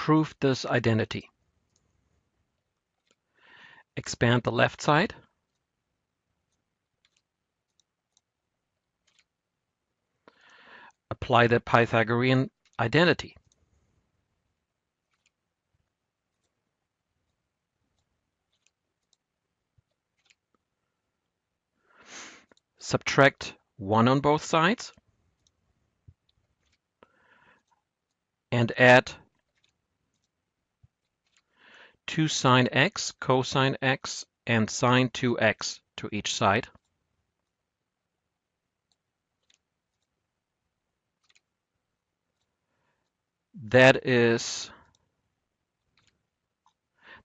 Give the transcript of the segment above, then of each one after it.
Prove this identity. Expand the left side. Apply the Pythagorean identity. Subtract 1 on both sides and add 2 sine x, cosine x, and sine 2x to each side. That is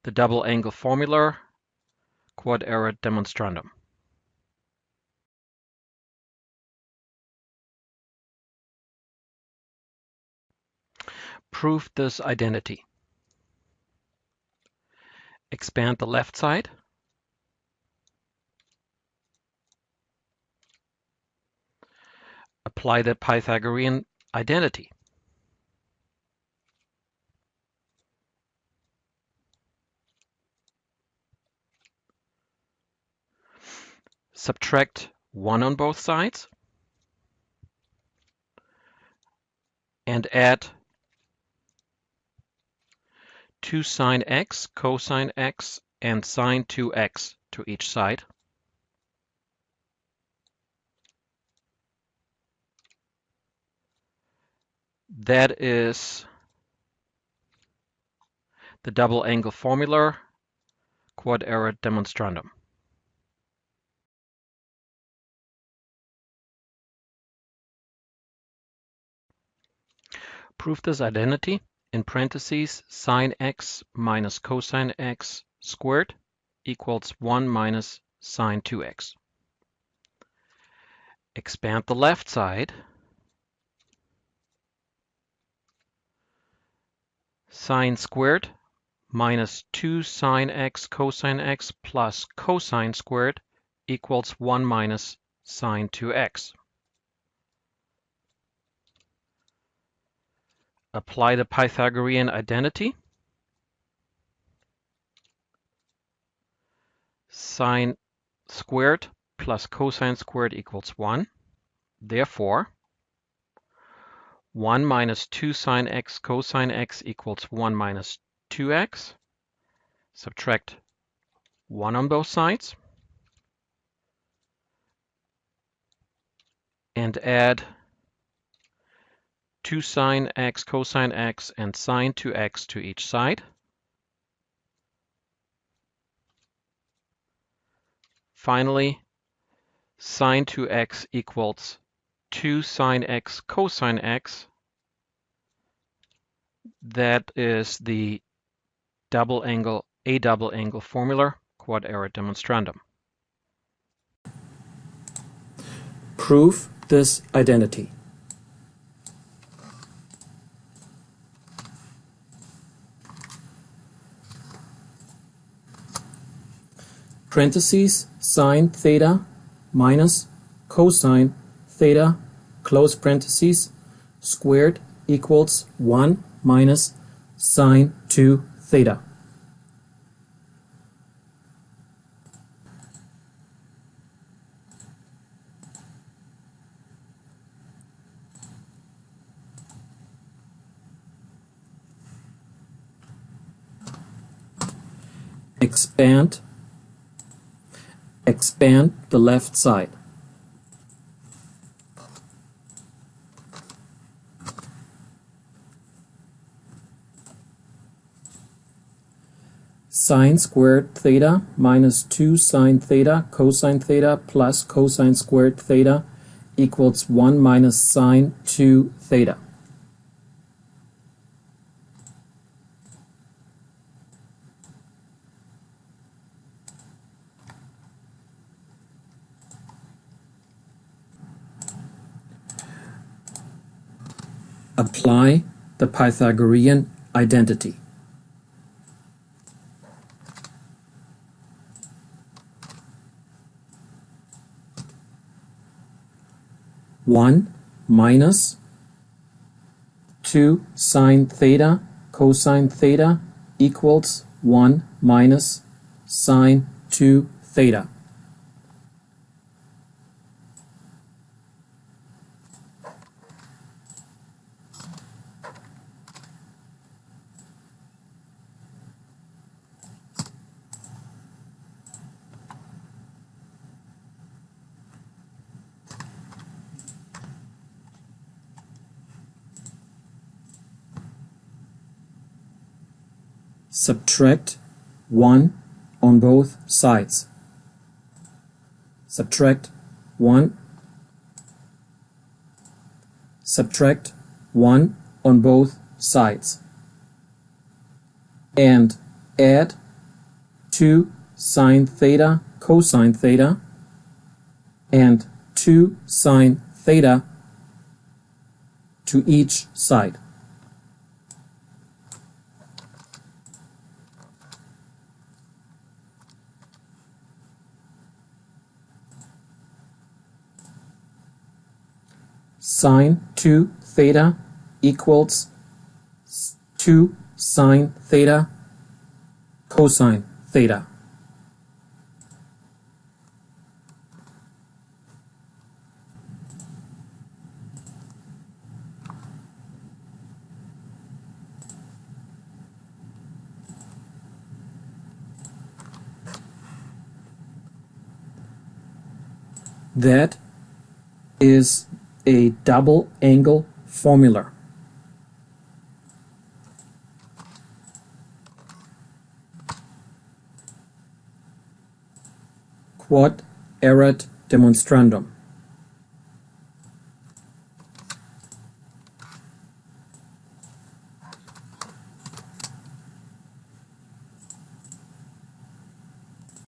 the double angle formula, quod erat demonstrandum. Prove this identity. Expand the left side. Apply the Pythagorean identity. Subtract 1 on both sides and add 2 sine x, cosine x, and sine 2x to each side. That is the double angle formula, quod erat demonstrandum. Prove this identity. In parentheses, sine x minus cosine x squared equals 1 minus sine 2x. Expand the left side. Sine squared minus 2 sine x cosine x plus cosine squared equals 1 minus sine 2x. Apply the Pythagorean identity. Sine squared plus cosine squared equals 1. Therefore, 1 minus 2 sine x cosine x equals 1 minus 2x. Subtract 1 on both sides and add 2 sine x cosine x and sine 2x to each side. Finally, sine 2x equals 2 sine x cosine x. That is the double angle formula, quod erat demonstrandum. Prove this identity. Parentheses, sine theta minus cosine theta, close parentheses, squared equals 1 minus sine 2 theta. Expand the left side. Sine squared theta minus 2 sine theta cosine theta plus cosine squared theta equals 1 minus sine 2 theta. Apply the Pythagorean identity. One minus 2 sine theta cosine theta equals 1 minus sine 2 theta. Subtract 1 on both sides. Subtract 1. Subtract 1 on both sides. And add 2 sine theta cosine theta and 2 sine theta to each side. Sine 2 theta equals 2 sine theta cosine theta. That is a double angle formula. Quod erat demonstrandum.